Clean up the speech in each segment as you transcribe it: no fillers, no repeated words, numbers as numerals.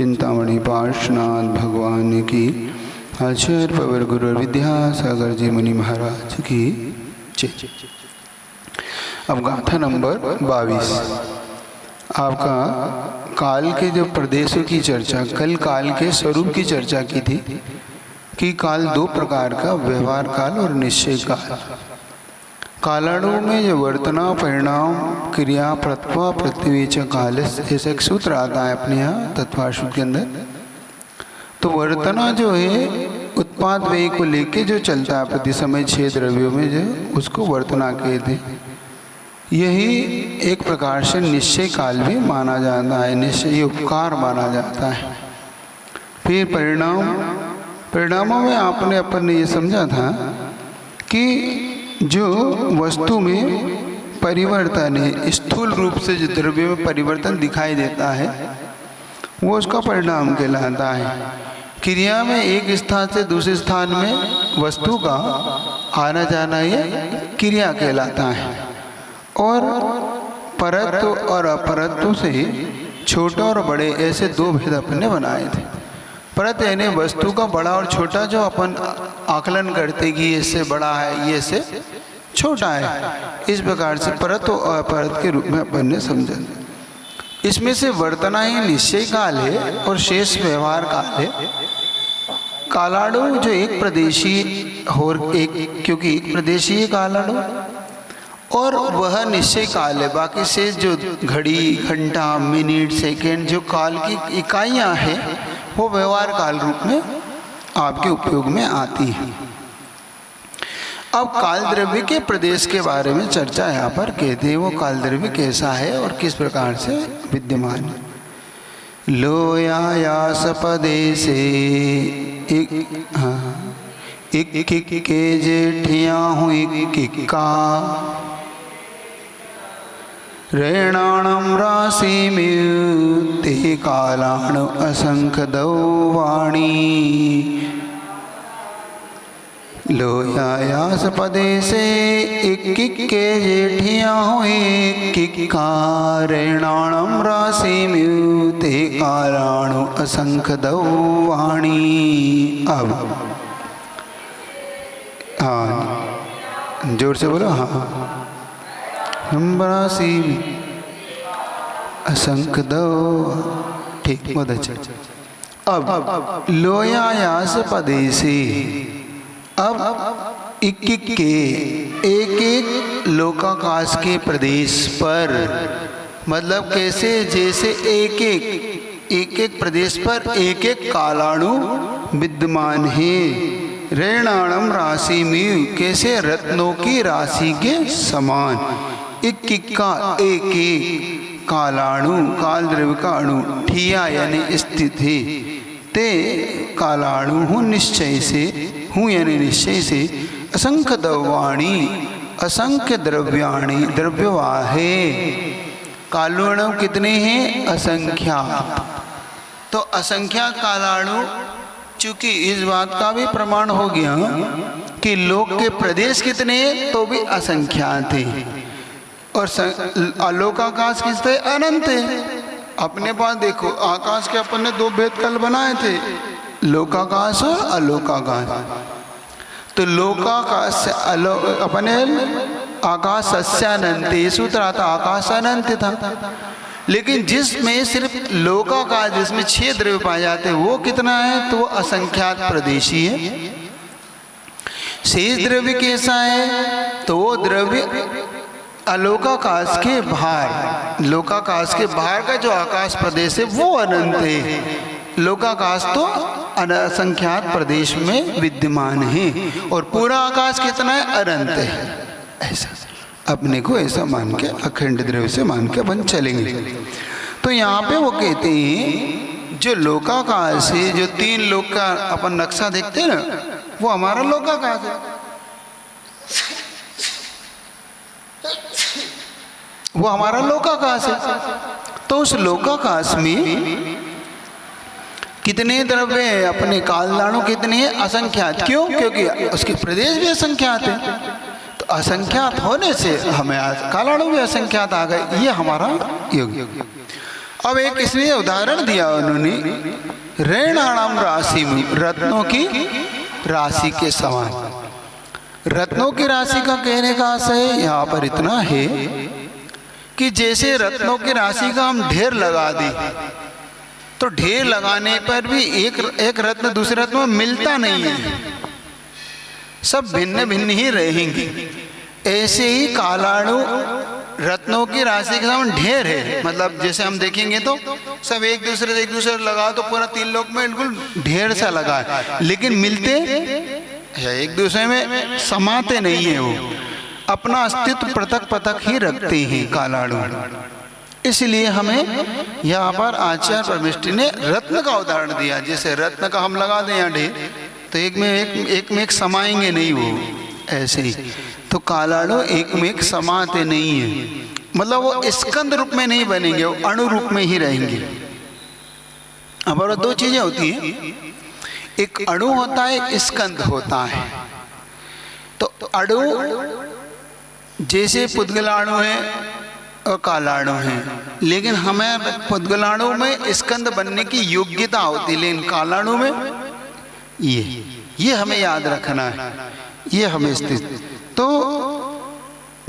चिंतामणि पार्श्वनाथ भगवान की, आचार्य पवर गुरु विद्यासागर जी मुनि महाराज की जय। अब गाथा नंबर 22। आपका काल के जो प्रदेशों की चर्चा, कल काल के स्वरूप की चर्चा की थी कि काल दो प्रकार का, व्यवहार काल और निश्चय काल। कालाणु में जो वर्तना परिणाम क्रिया प्रत्वा पृथ्वी च काल, ऐसा एक सूत्र आता है अपने यहाँ तत्वाशु के अंदर। तो वर्तना जो है उत्पाद व्यय को लेके जो चलता है प्रति समय 6 द्रव्यों में, जो उसको वर्तना कहते हैं। यही एक प्रकार से निश्चय काल भी माना जाता है, निश्चय उपकार माना जाता है। फिर परिणामों में आपने अपन ने ये समझा था कि जो वस्तु में परिवर्तन है, स्थूल रूप से जो द्रव्य में परिवर्तन दिखाई देता है वो उसका परिणाम कहलाता है। क्रिया में एक स्थान से दूसरे स्थान में वस्तु का आना जाना ये क्रिया कहलाता है। और परत्व और अपरत्व से छोटा और बड़े ऐसे दो भेद अपन ने बनाए थे। परत यानी वस्तु का बड़ा और छोटा, जो अपन आकलन करते कि इससे बड़ा है ये से छोटा है, इस प्रकार से परत और अपरत के रूप में अपन ने समझा। इसमें से वर्तना ही निश्चय काल है और शेष व्यवहार काल है। कालाणु जो एक प्रदेशी और एक, क्योंकि एक प्रदेशी है कालाणु, और वह निश्चय काल है। बाकी से जो घड़ी, घंटा, मिनट, सेकंड जो काल की इकाइयां हैं वो व्यवहार काल रूप में आपके उपयोग में आती हैं। अब काल द्रव्य के प्रदेश के बारे में चर्चा यहाँ पर कहते हैं। वो काल द्रव्य कैसा है और किस प्रकार से विद्यमान है। लोयायास पदेशे एक के जेठिया हूँ इक्का, रेणाणं राशिमिव ते कालाण असंख्यदौ वाणी। लोयायास पदेशे एक के जेठिया हूँ इक्का, रेणाणं राशिमिव ते कालाण असंख्यदौ वाणी। अब हाँ, जोर से बोलो। हाँ, राशि असंख्य दो, ठीक, बहुत अच्छा। अब लोयायास पदेशे, अब एक एक लोकाकाश के प्रदेश पर, मतलब कैसे, जैसे एक एक प्रदेश पर एक एक कालाणु विद्यमान है। रेणाणम राशि में, कैसे रत्नों की राशि के समान। एक कालाणु, काल द्रव्य का अणु, ठिया यानी स्थित है। ते कालाणु हूँ निश्चय से, हूँ यानी निश्चय से, असंख्य द्रव्याणि, असंख्य द्रव्याणि, द्रव्यवाहे। कालाणु कितने हैं? असंख्यात। तो असंख्यात कालाणु, चूंकि इस बात का भी प्रमाण हो गया कि लोक के प्रदेश कितने हैं तो भी असंख्यात है। और अलोकाकाश किससे? अनंत है। अपने पास देखो, आकाश के अपन ने 2 भेद कल बनाए थे, लोकाकाश और अलोकाकाश। तो लोकाकाश से अपने आकाश सस्यानंत, ये सूत्र आता, आकाश अनंत था। लेकिन जिसमें सिर्फ लोकाकाश, जिसमें 6 द्रव्य पाए जाते हैं, वो कितना है? तो वो असंख्यात प्रदेशी है। शेष द्रव्य कैसा है? तो वो द्रव्य अलोकाकाश के बाहर, लोकाकाश के बाहर का जो आकाश प्रदेश है वो अनंत है। लोकाकाश तो असंख्यात प्रदेश में विद्यमान है और पूरा आकाश कितना है? अनंत है। ऐसा अपने को ऐसा मान के, अखंड द्रव्य से मान के अपन चलेंगे। तो यहाँ पे वो कहते हैं जो लोकाकाश है, जो 3 लोक का अपन नक्शा देखते हैं ना, वो हमारा लोकाकाश है। वो हमारा लोकाकाश है। तो उस लोकाकाश में कितने द्रव्य है? अपने कालाणु कितने हैं? असंख्यात। क्यों? क्योंकि उसके प्रदेश भी असंख्यात है। तो असंख्यात होने से हमें कालाणु भी असंख्यात आ गए। ये हमारा योग। अब एक इसलिए उदाहरण दिया उन्होंने, रैणाणाम राशि में, रत्नों की राशि के समान। रत्नों की राशि का कहने का आशय यहाँ पर इतना है कि जैसे रत्नों की राशि का हम ढेर लगा दें, तो ढेर लगाने पर भी एक रत्न दूसरे रत्न में मिलता नहीं है, सब भिन्न भिन्न ही रहेंगे। ऐसे ही कालाणु रत्नों की राशि के समान ढेर है। मतलब जैसे हम देखेंगे तो सब एक दूसरे लगा तो पूरा 3 लोक में बिल्कुल ढेर सा लगा है, लेकिन मिलते एक दूसरे में समाते नहीं है, वो अपना अस्तित्व पृथक पृथक ही रखते हैं कालाणु। इसलिए हमें यहाँ पर आचार्य परमेष्ठी ने रत्न का उदाहरण दिया। जैसे रत्न का हम लगा दें यहाँ ढेर, तो एक में एक समाएंगे नहीं वो, ऐसे ही तो कालाणु एक में एक समाते नहीं है, मतलब वो स्कंद रूप में नहीं बनेंगे, वो अणु रूप में ही रहेंगे। अब और 2 चीजें होती हैं, एक अणु होता है, एक स्कंद होता है। तो अणु जैसे पुद्गलाणु है और कालाणु है, लेकिन हमें पुद्गलाणु में स्कंद बनने की योग्यता होती है, लेकिन कालाणु में ये हमें याद रखना है, ये हमें स्थित। तो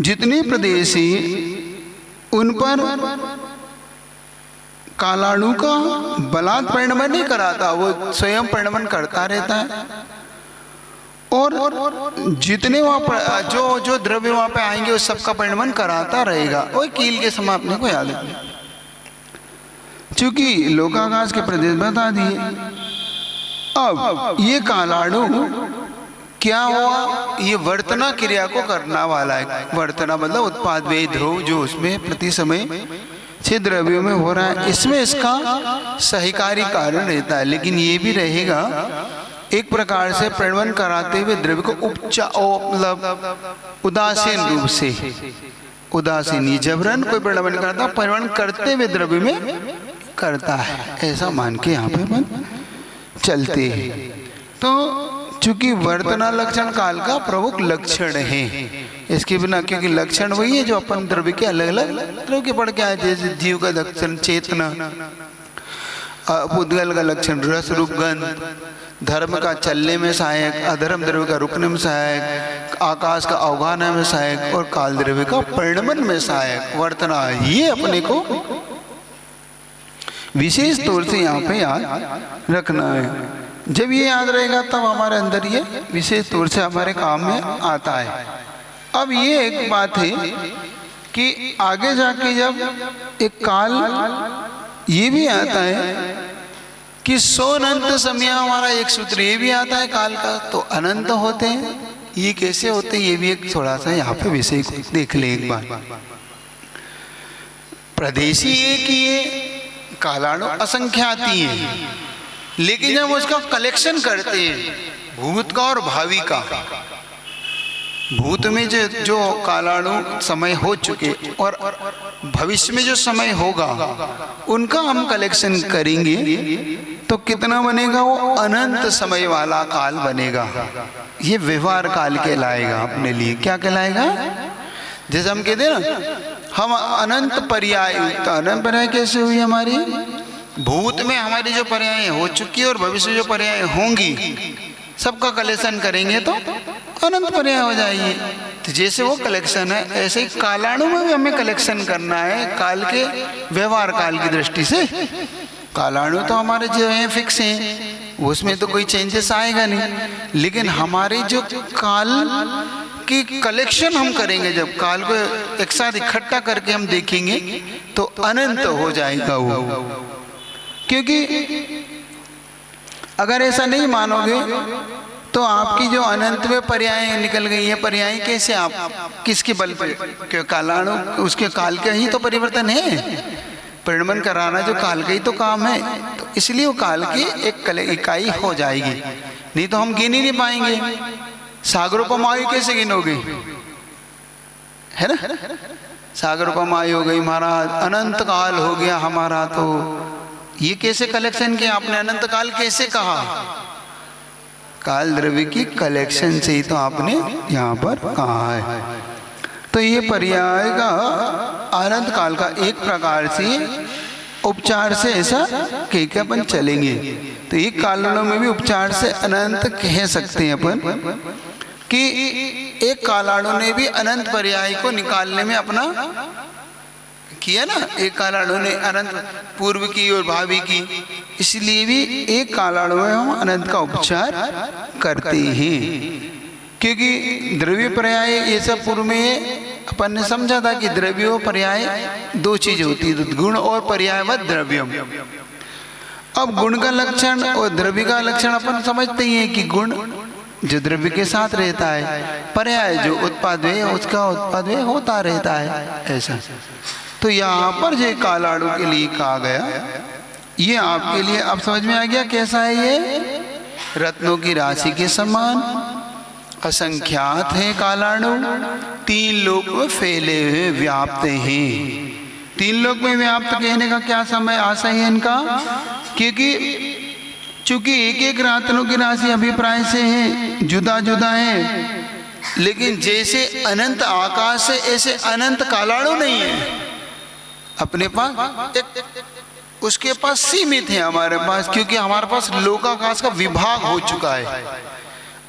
जितने प्रदेशी उन पर कालाणु का बलात् परिणमन नहीं कराता, वो स्वयं परिणमन करता रहता है। और जितने वहाँ पर जो द्रव्य वहाँ पे आएंगे उस सबका परिणमन कराता रहेगा। वही कील के समय अपने को याद है, चूंकि लोकाकाश के प्रदेश बता दिए। अब ये कालाणु क्या हुआ, ये वर्तना क्रिया को करना वाला है। वर्तना मतलब उत्पाद व्यय ध्रुव जो उसमें प्रति समय 6 द्रव्यों में हो रहा है, इसमें इसका सहकारी कारण रहता है। लेकिन ये भी रहेगा एक प्रकार से परिणमन कराते हुए द्रव्य को मतलब उदासीन रूप से, उदासीन जबरन कोई परिणमन करता, परिणमन करते हुए द्रव्य में करता है, ऐसा मान के यहाँ पे मन चलते हैं। तो चूंकि वर्तना लक्षण काल का प्रमुख लक्षण है, इसके बिना, क्योंकि लक्षण वही है जो अपन द्रव्य के अलग अलग द्रव्य के पढ़ के आए, जैसे जीव का लक्षण चेतना, पुद्गल का लक्षण रस रूप गंध, धर्म का चलने में सहायक, अधर्म द्रव्य का रुकने में सहायक, आकाश का अवगाहन में सहायक और काल द्रव्य का परिणमन में सहायक वर्तना, ये अपने को विशेष तौर से यहाँ पे याद रखना है। जब ये याद रहेगा तब हमारे अंदर ये विशेष तौर से हमारे काम में आता है। अब ये एक बात है कि आगे जाके जब एक काल ये भी आता है कि सोनंत समय, हमारा एक सूत्र ये भी आता है काल का, तो अनंत होते हैं। ये कैसे होते हैं, ये भी एक थोड़ा सा यहाँ पे विषय को देख ले एक बार। प्रदेशी एक ही है, कालाणु असंख्याती है, लेकिन जब उसका कलेक्शन करते हैं भूत का और भावी का, भूत में जो कालाणु समय हो चुके और भविष्य में जो समय होगा उनका हम कलेक्शन करेंगे तो कितना बनेगा, वो अनंत समय वाला काल बनेगा। ये व्यवहार काल कहलाएगा अपने लिए। क्या कहलाएगा, जैसे हम कहते हैं ना हम अनंत पर्याय, तो अनंत पर्याय कैसे हुई हमारी, भूत में हमारी जो पर्याय हो चुकी और भविष्य में जो पर्याय होंगी सबका कलेक्शन करेंगे तो अनंत पर्याय हो जाएगी। तो जैसे वो कलेक्शन है, ऐसे ही कालाणु में भी हमें कलेक्शन करना है काल के, व्यवहार काल की दृष्टि से। कालाणु तो हमारे जो है फिक्स हैं, उसमें तो कोई चेंजेस आएगा नहीं, लेकिन हमारे जो काल की कलेक्शन हम करेंगे, जब काल को एक साथ इकट्ठा करके हम देखेंगे तो अनंत हो जाएगा वो। क्योंकि अगर ऐसा नहीं मानोगे तो आपकी जो अनंत में पर्याय निकल गई है, पर्याय कैसे, आप किसके बल पर, क्यों कालाणु उसके काल का ही तो परिवर्तन है, परिणमन कराना जो काल का ही तो काम है, तो इसलिए वो काल की एक इकाई हो जाएगी, नहीं तो हम गिन ही नहीं पाएंगे। सागरोपमायु कैसे गिनोगे, है ना, सागरोपमायु हो गई महाराज, अनंत काल हो गया हमारा, तो ये कैसे कलेक्शन किया आपने, अनंत काल कैसे कहा, काल द्रव्य की कलेक्शन से ही तो आपने यहाँ पर कहा है। तो ये पर्याय का अनंत काल का एक प्रकार से उपचार से ऐसा कह के अपन चलेंगे। तो एक कालाणु में भी उपचार से अनंत कह सकते हैं अपन कि एक कालाणु ने भी अनंत पर्याय को निकालने में अपना किया ना। एक कालाणु ने अनंत पूर्व की और भावी की, इसलिए भी एक कालाणु में हम अनंत का उपचार करते हैं। क्योंकि द्रव्य पर्याय ये सब पूर्व में अपन ने समझा था कि द्रव्य और पर्याय दो चीज होती है, तो गुण और पर्यायवत द्रव्यम। अब गुण का लक्षण और द्रव्य का लक्षण अपन समझते ही हैं कि गुण जो द्रव्य के साथ रहता है, पर्याय जो उत्पाद्य उसका उत्पाद्य होता रहता है, ऐसा। तो यहाँ पर जो कालाणु के लिए कहा गया, ये आपके लिए अब समझ में आ गया कैसा है। ये रत्नों की राशि के समान असंख्यात है कालाणु, 3 लोक में फैले हुए व्याप्त हैं। 3 लोक में व्याप्त कहने का क्या समय आशय है इनका, क्योंकि चूंकि एक एक रत्नों की राशि अभिप्राय से है, जुदा जुदा है, लेकिन जैसे अनंत आकाश से ऐसे अनंत कालाणु नहीं है अपने पास। एक उसके पास सीमित है हमारे पास, क्योंकि हमारे पास लोकाकाश का विभाग हो चुका है।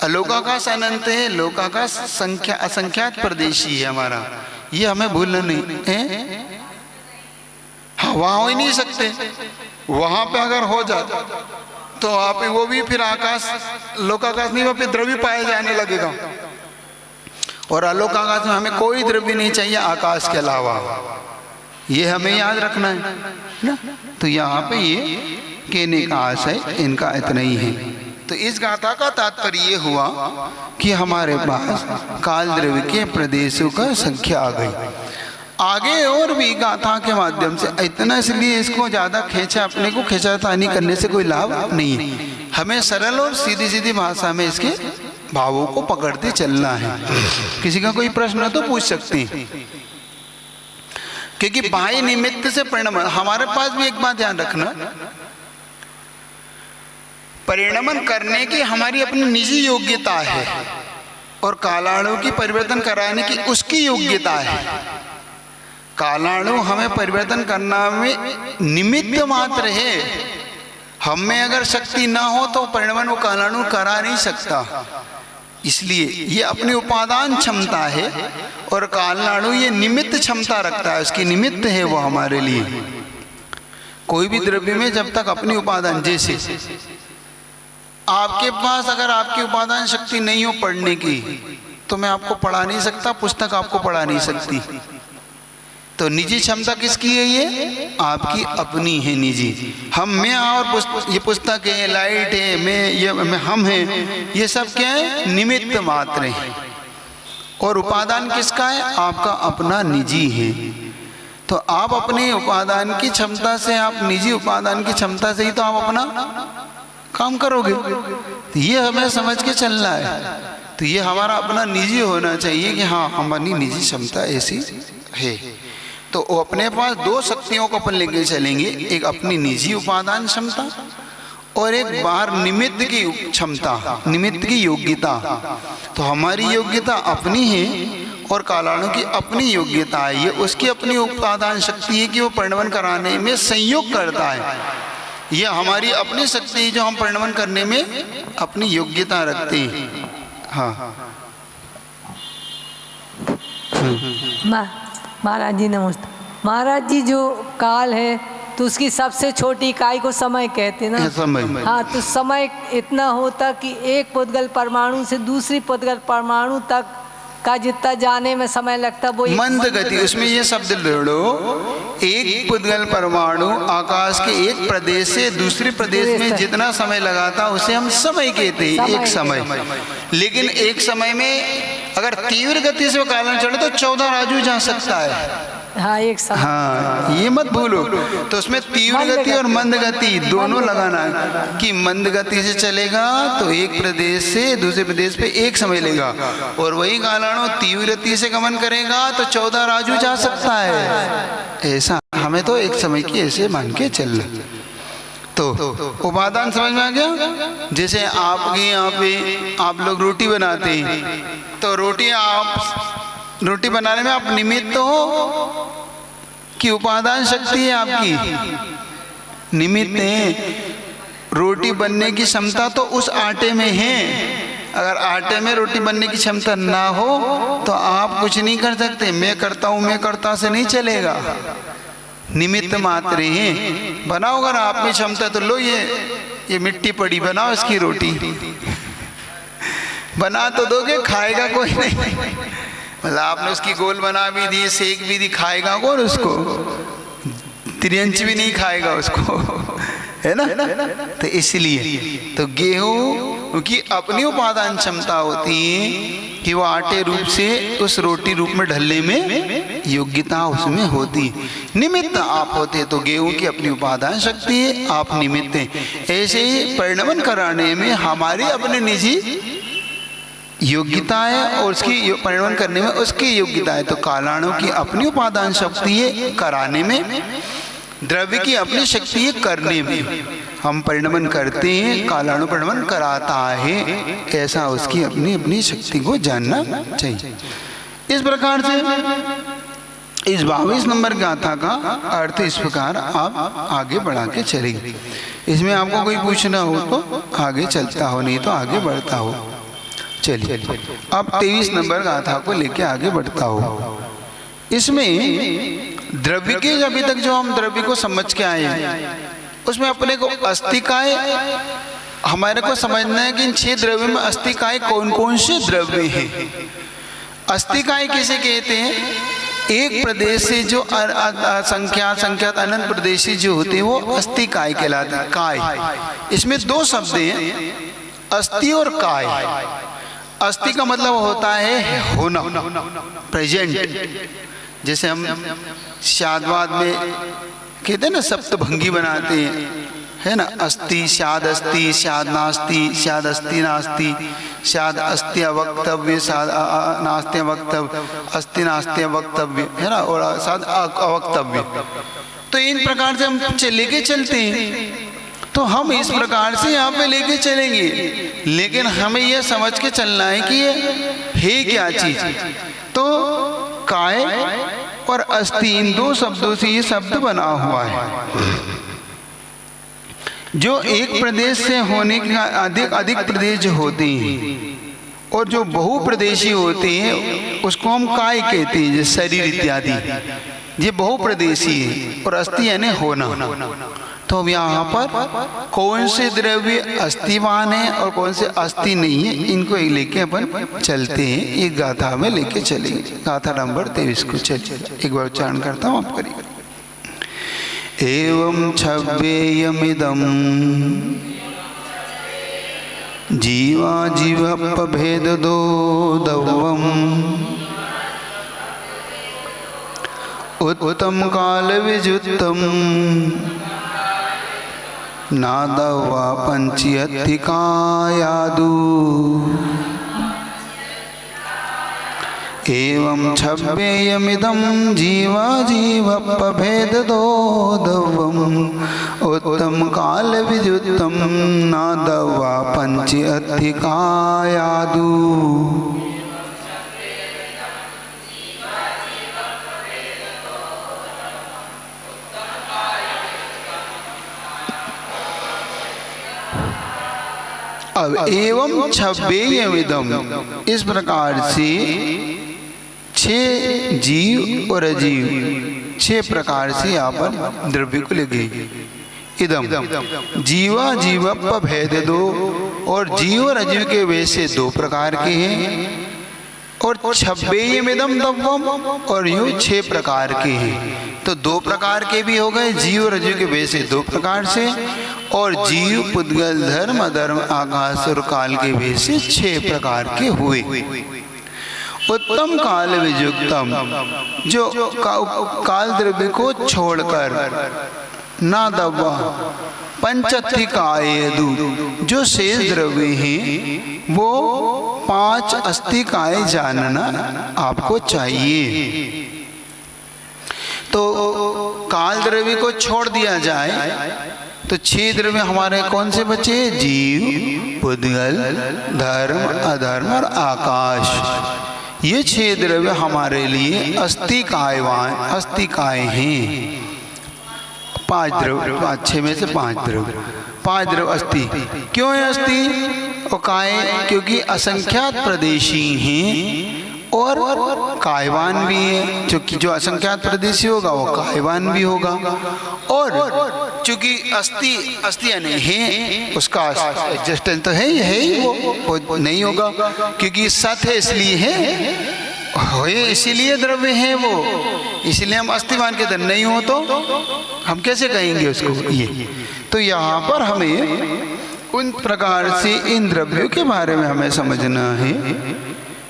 अलोकाकाश अनंत है, लोकाकाश संख्या असंख्यात प्रदेशी है हमारा, ये हमें भूलना नहीं है। हाँ, वहां हो ही नहीं सकते, वहां पे अगर हो जाता तो आप वो भी फिर आकाश लोकाकाश नहीं, वो फिर द्रव्य पाया जाने लगेगा। और अलोकाकाश में हमें कोई द्रव्य नहीं चाहिए आकाश के अलावा, ये हमें याद रखना है ना। तो यहाँ पे ये कहने का आशय इनका इतना ही है। तो इस गाथा का तात्पर्य ये हुआ कि हमारे पास काल द्रव्य के प्रदेशों का संख्या आ गई। आगे और भी गाथा के माध्यम से इतना, इसलिए इसको ज्यादा खींचा, अपने को खींचातानी करने से कोई लाभ नहीं है। हमें सरल और सीधी सीधी भाषा में इसके भावों को पकड़ते चलना है। किसी का कोई प्रश्न हो तो पूछ सकते हैं, क्योंकि बाह्य निमित्त से परिणमन, हमारे पास भी एक बात ध्यान रखना, परिणमन करने की हमारी अपनी निजी योग्यता है और कालाणु की परिवर्तन कराने की उसकी योग्यता है। कालाणु हमें परिवर्तन करना में निमित्त मात्र है, हम में अगर शक्ति ना हो तो परिणमन वो कालाणु करा नहीं सकता। इसलिए ये अपनी उपादान क्षमता है और कालाणु ये निमित्त क्षमता रखता है, उसकी निमित्त है वो हमारे लिए। कोई भी द्रव्य में जब तक अपनी उपादान, जैसे आपके पास अगर आपकी उपादान शक्ति नहीं हो पढ़ने की तो मैं आपको पढ़ा नहीं सकता, पुस्तक आपको पढ़ा नहीं सकती। तो निजी क्षमता किसकी है? ये आपकी अपनी है निजी। हम मैं और ये पुस्तक है, लाइट है, मैं हम हैं, ये सब क्या है? निमित्त मात्र है। और उपादान किसका है? आपका अपना निजी है। तो आप अपने उपादान की क्षमता से, आप निजी उपादान की क्षमता से ही तो आप अपना काम करोगे। तो ये हमें समझ के चलना है। तो ये हमारा अपना निजी होना चाहिए कि हाँ हमारी निजी क्षमता ऐसी है। तो अपने पास दो शक्तियों को अपन लेके चलेंगे, एक अपनी निजी उपादान क्षमता और एक बाहर निमित्त की क्षमता, निमित्त की योग्यता। तो हमारी योग्यता अपनी है और कालाणु की अपनी योग्यता है। ये उसकी अपनी उपादान शक्ति है कि वो परिणमन कराने में संयोग करता है। यह हमारी अपनी शक्ति है जो हम परिणमन करने में अपनी योग्यता रखते हैं। हाँ महाराज जी नमस्ते। महाराज जी जो काल है तो उसकी सबसे छोटी इकाई को समय कहते ना। समय। हाँ, तो समय इतना होता कि एक पुद्गल परमाणु से दूसरी पुद्गल परमाणु तक का जितना जाने में समय लगता वो मंद गति। उसमें ये शब्द जोड़ो, एक पुद्गल परमाणु आकाश के एक प्रदेश से दूसरे प्रदेश में जितना समय लगाता उसे हम समय कहते हैं, एक समय। लेकिन एक समय में अगर तीव्र गति से वो कालाणु चले तो 14 राजू जा सकता है। हाँ, एक समय। हाँ, ये मत भूलो। तो उसमें तीव्र गति और मंद गति दोनों लगाना है कि मंद गति से चलेगा तो एक प्रदेश से दूसरे प्रदेश पे एक समय लेगा, और वही कालाणु तीव्र गति से गमन करेगा तो 14 राजू जा सकता है। ऐसा हमें तो एक समय की ऐसे मान के चलना। तो उपादान समझ में आ गया। जैसे आपके यहाँ पे आप लोग रोटी बनाते हैं तो रोटी बनाने में आप निमित्त हो कि उपादान शक्ति है आपकी? निमित्त हैं। रोटी बनने की क्षमता तो उस आटे में है। अगर आटे में रोटी बनने की क्षमता ना हो तो आप कुछ नहीं कर सकते। मैं करता हूँ, मैं करता से नहीं चलेगा। निमित्त मात्र हैं। बनाओ, अगर आप में क्षमता तो लो, ये मिट्टी पड़ी, बनाओ इसकी रोटी। बना तो दोगे, खाएगा कोई नहीं। मतलब आपने उसकी गोल बना भी दी, सेक भी दी, खाएगा कौन उसको? त्रियंच भी नहीं खाएगा उसको, है ना। तो इसलिए तो गेहूं की अपनी उपादान क्षमता होती है कि वो आटे रूप से उस रोटी रूप में ढलने में योग्यता उसमें होती। निमित्त आप होते तो गेहूं की अपनी उपादान शक्ति है, आप निमित्त हैं। ऐसे ही परिणमन कराने में हमारी अपने निजी योग्यता है और उसकी परिणमन करने में उसकी योग्यता है। तो कालाणु की अपनी उपादान शक्ति है कराने में, द्रव्य की अपनी शक्ति है करने में। हम परिणमन करते हैं, कालाणु परिणमन कराता है, ऐसा उसकी अपनी अपनी शक्ति को जानना चाहिए। इस प्रकार से इस 22 नंबर गाथा का अर्थ इस प्रकार आप आगे बढ़ा के चलेंगे। इसमें आपको कोई पूछना हो तो आगे चलता हो, नहीं तो आगे बढ़ता हो। चलिए अब 23 नंबर गाथा को लेके आगे बढ़ता हो। इसमें द्रव्य के अभी तक जो हम द्रव्य को समझ के आए हैं, उसमें अपने को अस्तिकाय हमारे को समझना है कि इन 6 द्रव्य में अस्तिकाय कौन कौन से द्रव्य हैं। अस्तिकाय किसे कहते हैं? एक प्रदेश से जो संख्यात अनंत प्रदेशी जो होते हैं वो अस्तिकाय कहलाते हैं। काय, इसमें 2 शब्द हैं, अस्थि और काय। अस्थि का मतलब होता है होना, प्रेजेंट। जैसे हम शादवाद में कहते हैं ना, सप्तभंगी बनाते हैं, है ना। अस्ति, शाद अस्ति, शाद नास्ति, शाद अस्ति नास्ति, शाद अस्ति अवक्तव्य, शाद नास्ति अवक्तव्य, अस्ति नास्ति अवक्तव्य, है ना, और शाद अवक्तव्य। तो इन प्रकार से हम लेके चलते हैं। तो हम इस प्रकार से यहाँ पे लेके चलेंगे, लेकिन हमें यह समझ के चलना है कि ये है क्या चीज। तो काय और अस्थि, इन 2 शब्दों से ये शब्द बना हुआ है। जो एक प्रदेश से होने का अधिक प्रदेश जो होते हैं और जो बहुप्रदेशी होते हैं उसको हम काय कहते हैं, जैसे शरीर इत्यादि। ये बहुप्रदेशी है और अस्थि यानी होना। तो अब यहाँ पर कौन से द्रव्य अस्थिवान है और कौन से अस्थि नहीं है, इनको लेके अपन चलते हैं। एक गाथा में लेके चलेंगे। गाथा नंबर 23 को चलिए, एक बार उच्चारण करता हूँ, आप करिए। एवं छव्येयमिदं जीवा जीवपभेदो दवम् उत्तम काल विजुत्तम नादवा पंचयत्थिकायादु। एवं छव्येयमिदं जीवा जीवपभेदो दवम् उत्तम काल विजुत्तम नादवा पंचयत्थिकायादु। अब एवं छव्येयमिदं, इस प्रकार से 6 जीव और अजीव 6 प्रकार से यहाँ पर द्रव्य को लगे। इदम जीवा जीवपभेदो, और जीव और अजीव के वैसे 2 प्रकार के हैं। और छव्येयमिदं दव्वम, और यूँ 6 प्रकार के हैं। तो 2 प्रकार के भी हो गए, जीव और अजीव के वैसे 2 प्रकार से, और जीव पुद्गल धर्म अधर्म आकाश और काल के वैसे 6 प्रकार के हुए। उत्तम काल विजुक्तम, जो काल द्रव्य को छोड़कर ना दवा पंचत्थिकायदु, जो शेष द्रव्य हैं वो 5 अस्थिकाय जानना आपको चाहिए। तो काल द्रव्य को छोड़ दिया जाए तो 6 द्रव्य हमारे कौन से बचे? जीव, पुद्गल, धर्म, अधर्म और आकाश। ये 6 द्रव्य हमारे लिए अस्थिकाय हैं। 5 द्रव्य, 5 6 में से 5 द्रव्य, 5 द्रव्य अस्थि। क्यों है अस्थि और काय? क्योंकि असंख्यात प्रदेशी हैं और कायवान भी है। जो असंख्यात प्रदेशी होगा वो कायवान भी होगा। और चूंकि अस्थि यानी है, उसका एग्जिस्टेंस तो है ही, वो नहीं होगा क्योंकि सत है, इसलिए है, इसीलिए द्रव्य है वो, इसलिए हम अस्थिवान के धन नहीं हो तो हम कैसे कहेंगे उसको ये। तो यहाँ पर हमें उन प्रकार से इन द्रव्यों के बारे में हमें समझना है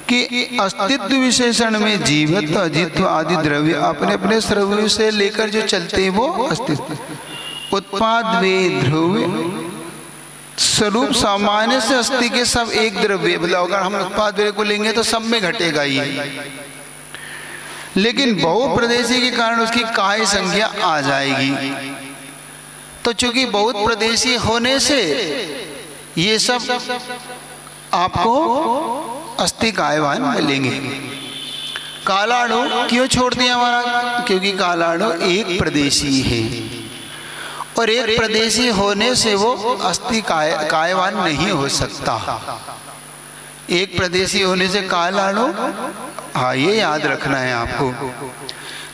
कि अस्तित्व विशेषण में जीवत्व अजित्व आदि द्रव्य अपने अपने द्रव्यों से लेकर जो चलते हैं वो अस्तित्व। उत्पाद वे द्रव्य स्वरूप सामान्य से अस्थि के सब एक द्रव्य, मतलब अगर हम उत्पाद वे को लेंगे तो सब में घटेगा ये, लेकिन बहुप्रदेशी के कारण उसकी काय संज्ञा आ जाएगी। तो चूंकि बहुत प्रदेशी होने से ये सब आपको अस्थि कायवान मिलेंगे। कालाणु क्यों छोड़ दिया हमारा? क्योंकि कालाणु एक प्रदेशी है और एक प्रदेशी होने से वो अस्थि कायवान नहीं हो सकता। एक प्रदेशी होने से कालाणु, हाँ ये याद रखना है आपको।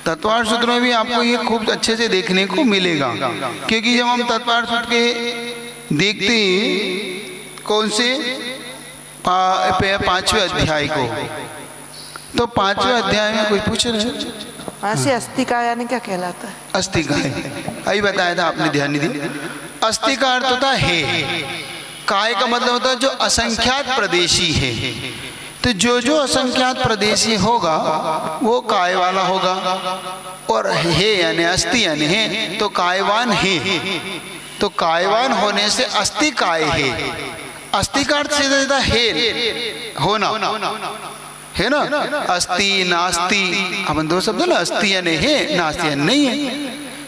तत्वार्थ सूत्र में भी आपको ये खूब अच्छे से देखने को मिलेगा, क्योंकि जब हम तत्वार्थ सूत्र के देखते हैं कौन से 5वें अध्याय को, तो 5वें अध्याय में कुछ पूछ रहे हैं ऐसे अस्थि काय यानी क्या कहलाता है? अस्थि काय अभी बताया था आपने, ध्यान नहीं दिया। अस्थि का अर्थ होता है, काय का मतलब होता है जो असंख्यात प्रदेशी है। तो जो असंख्यात प्रदेशी होगा वो काय वाला होगा, और है यानी अस्थि यानी है तो कायवान है। तो कायवान होने से अस्थि काय है। अस्थि का अर्थ सीधा सीधा है, होना है ना। अस्थि नास्ति, अपन दो शब्द ना, अस्थि यानी है, नास्ति यानी नहीं है।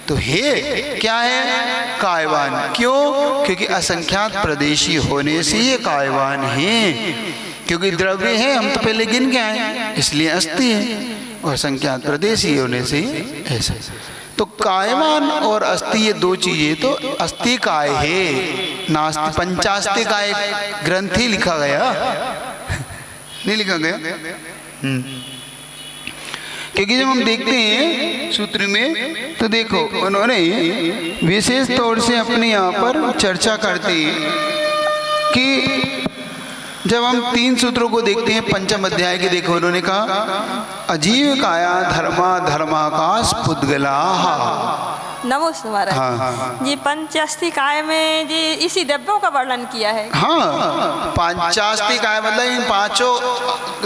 तो है क्या है? कायवान। क्यों? क्योंकि असंख्यात प्रदेशी होने से ये कायवान है, क्योंकि द्रव्य है, हम तो पहले गिन के आए इसलिए अस्थि है, और संख्यात प्रदेशी होने से ऐसा। तो कायवान और अस्थि ये दो चीजें, तो अस्थि काय है, नास्ति पंचास्ति का एक ग्रंथ ही लिखा गया नहीं लिखा गया। क्योंकि जब हम देखते हैं सूत्र में तो देखो उन्होंने विशेष तौर से अपने यहाँ पर चर्चा करते हैं कि जब हम 3 सूत्रों को देखते हैं पंचम अध्याय के, देखो उन्होंने कहा अजीव काया धर्मा धर्माकाश पुद्गला। नमस्ते महाराज। हाँ। जी पंचास्ति काय में जी इसी द्रव्यों का वर्णन किया है। हाँ, पंचास्ति काय मतलब इन 5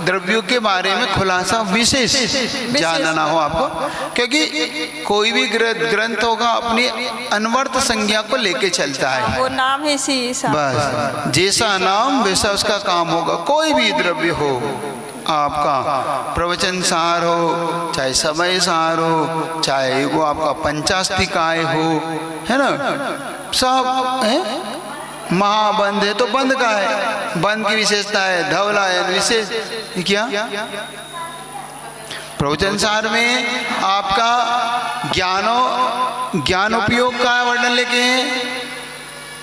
द्रव्यों के बारे में खुलासा विशेष जानना हो आपको, क्योंकि कोई भी ग्रंथ होगा अपनी अनवर्त संज्ञा को लेके चलता है। वो नाम है इसी बस, जैसा नाम वैसा उसका काम होगा। कोई भी द्रव्य हो आपका, प्रवचन सार हो, चाहे समय सार हो, चाहे वो आपका पंचास्ति काय हो, है ना, सब है। महाबंध है तो बंध का है, बंध की विशेषता है, धवला है विशेष क्या। प्रवचन सार में आपका ज्ञानोपयोग का वर्णन लेके हैं,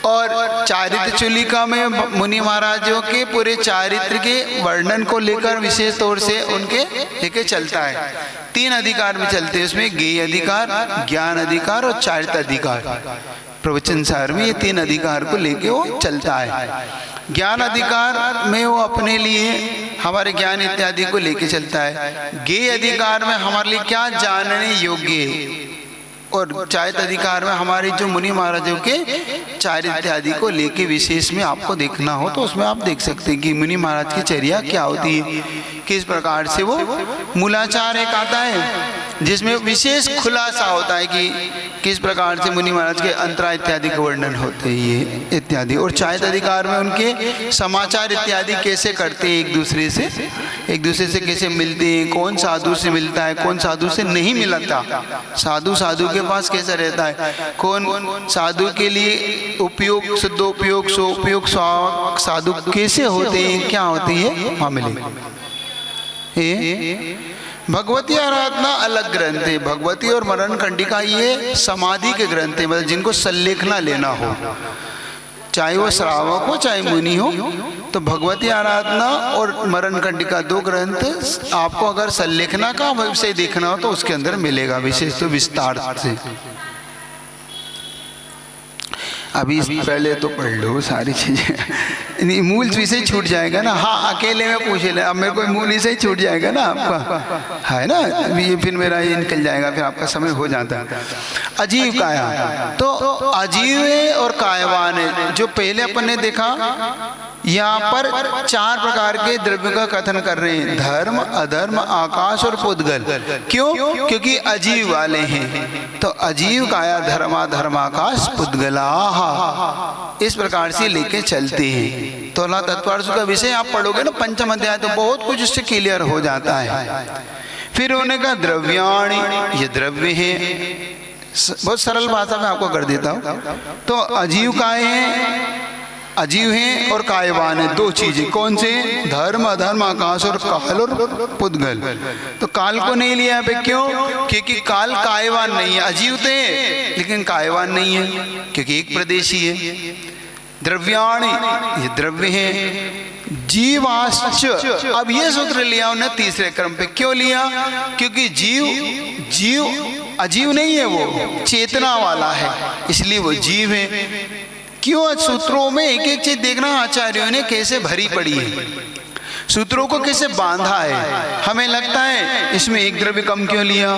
और चारित्र चुलिका में मुनि महाराजों के पूरे चारित्र के वर्णन को लेकर विशेष तौर से उनके लेके चलता है। 3 अधिकार में चलते हैं, उसमें ज्ञेय अधिकार, ज्ञान अधिकार और चारित्र अधिकार। प्रवचन सार में ये 3 अधिकार को लेके वो चलता है। ज्ञान अधिकार में वो अपने लिए हमारे ज्ञान इत्यादि को लेके चलता है। ज्ञेय अधिकार में हमारे लिए क्या जानने योग्य है, और चारित्र अधिकार में हमारे जो मुनि महाराजों के चारित्र इत्यादि को लेके विशेष में आपको देखना हो तो उसमें आप देख सकते हैं कि मुनि महाराज की चर्या क्या होती है, किस प्रकार से वो मूलाचार एक आता है जिसमें विशेष खुलासा होता है कि किस प्रकार से मुनि महाराज के अंतरा इत्यादि का वर्णन होते हैं ये इत्यादि। और चारित्र अधिकार में उनके समाचार इत्यादि कैसे करते हैं, एक दूसरे से कैसे मिलते हैं, कौन साधु से मिलता है, कौन साधु से नहीं मिलता, साधु के पास कैसा रहता है, कौन साधु के लिए उपयोग शुद्धोपयोग सोपयोग साधु कैसे होते हैं, क्या होती है मामले। भगवती आराधना अलग ग्रंथ है। भगवती और मरण कंडिका ये समाधि के ग्रंथ है, मतलब जिनको संलेखना लेना हो, चाहे वो श्रावक हो चाहे मुनि हो। तो भगवती आराधना और मरण कंडिका दो ग्रंथ आपको अगर संलेखना का विषय देखना हो तो उसके अंदर मिलेगा, विशेष तो विस्तार से। अभी पहले तो पढ़ लो सारी चीजें, मूल विषय छूट जाएगा ना। हाँ, अकेले में पूछ ले, अब मेरे को मूल विषय छूट जाएगा ना आपका, है ना। ये फिर मेरा ये निकल जाएगा, फिर आपका समय हो जाता है। अजीव काया, तो अजीव है और कायवान है। जो पहले अपन ने देखा, यहाँ पर 4 प्रकार के द्रव्य का कथन कर रहे हैं, धर्म, अधर्म, आकाश और पुद्गल। क्यों? क्योंकि अजीव वाले हैं। तो अजीव काया, धर्मा, धर्माकाश, पुद्गला, इस प्रकार से लेके चलते हैं। तो तत्वार्थ का विषय आप पढ़ोगे ना पंचम अध्याय, तो बहुत कुछ उससे क्लियर हो जाता है। फिर उन्होंने कहा द्रव्याणि, ये द्रव्य है। बहुत सरल भाषा में आपको कर देता हूं। तो अजीव काय है, अजीव हैं और कायवान है, दो चीजें। कौन से? धर्म, अधर्म, आकाश और काल और पुद्गल। तो काल को नहीं लिया पे, क्यों? क्योंकि काल कायवान नहीं है। अजीव थे लेकिन कायवान नहीं है, क्योंकि एक प्रदेशी है। द्रव्याणि, ये द्रव्य है। जीवाश्च, अब ये सूत्र लिया उन्हें तीसरे क्रम पे। क्यों लिया? क्योंकि जीव अजीव नहीं है, वो चेतना वाला है, इसलिए वो जीव है। क्यों? सूत्रों में एक एक चीज देखना आचार्यों ने कैसे भरी पड़ी है, सूत्रों को कैसे बांधा है। हमें लगता है इसमें एक द्रव्य कम क्यों लिया,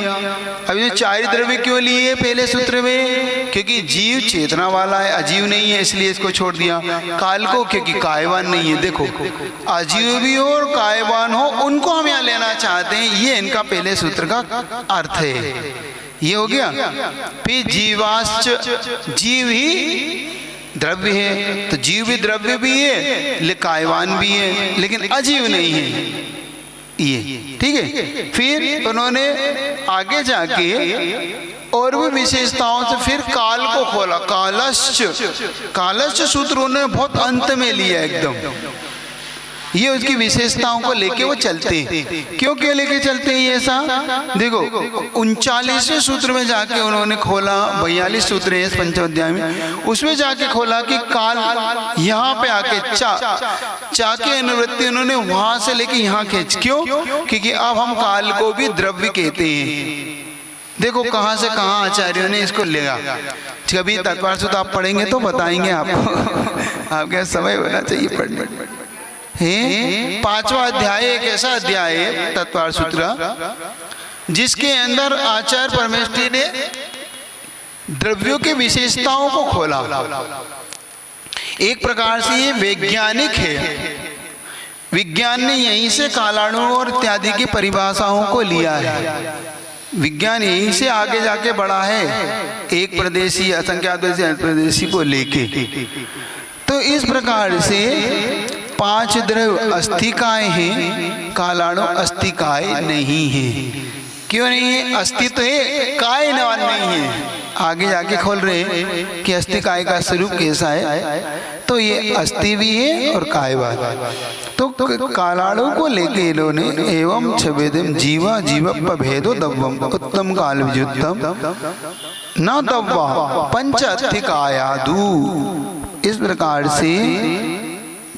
अब ये 4 द्रव्य क्यों लिए पहले सूत्र में? क्योंकि जीव चेतना वाला है, अजीव नहीं है, इसलिए इसको छोड़ दिया। काल को, क्योंकि कायवान नहीं है। देखो, अजीव भी हो और कायवान हो, उनको हम यहाँ लेना चाहते हैं। ये इनका पहले सूत्र का अर्थ है। ये हो गया। फिर जीवाश्च, जीव ही द्रव्य है, तो जीव भी द्रव्य भी है, कायवान भी है, लेकिन अजीव नहीं है। ये ठीक है। फिर उन्होंने आगे जाके और भी विशेषताओं से फिर काल को खोला। कालश्च सूत्र उन्होंने बहुत अंत में लिया एकदम। ये उसकी विशेषताओं को लेके वो चलते हैं। क्यों क्यों लेके चलते हैं ये ऐसा? देखो, 39वें सूत्र में जाके उन्होंने खोला, 42 सूत्र है इस पंचम अध्याय में, उसमें जाके खोला कि काल यहाँ पे आके चा की अनुवृत्ति उन्होंने वहां से लेके यहाँ खींच। क्यों? क्योंकि अब हम काल को भी द्रव्य कहते हैं। देखो कहाँ से कहाँ आचार्यों ने इसको लिया। कभी तत्वार्थ तो आप पढ़ेंगे तो बताएंगे आपको, आपके समय होना चाहिए पढ़ने। 5वां अध्याय एक ऐसा अध्याय है तत्वार्थ सूत्र, जिसके अंदर आचार्य परमेष्ठी ने द्रव्यों की विशेषताओं को खोला। एक प्रकार से ये वैज्ञानिक है। विज्ञान ने यहीं से कालाणु और इत्यादि की परिभाषाओं को लिया है। विज्ञान यहीं से आगे जाके बढ़ा है, एक प्रदेशी, असंख्यात प्रदेशी को लेके। तो इस प्रकार से 5 द्रव्य अस्थिकाय हैं, कालाणु अस्थिकाय नहीं है। क्यों नहीं है? अस्तित्व है, कायवान नहीं है। आगे जाके खोल रहे हैं कि अस्थिकाय का स्वरूप कैसा है। तो ये अस्थि भी है और कायवान। तो कालाणु को लेके इन्होंने एवं छवेदम जीवा जीवप भेदो दव्वम उत्तम काल विजुत्तम न दव्वा पंच अस्थिकायादु। इस प्रकार से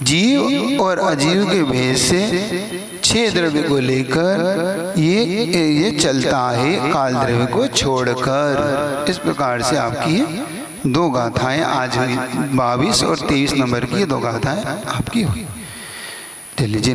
जीव और अजीव के भेद से 6 द्रव्य को लेकर ये चलता है, काल द्रव्य को छोड़कर। इस प्रकार से आपकी 2 गाथाएं आज हुई, 22 और 23 नंबर की 2 गाथाएं आपकी हुई। चलिए जी।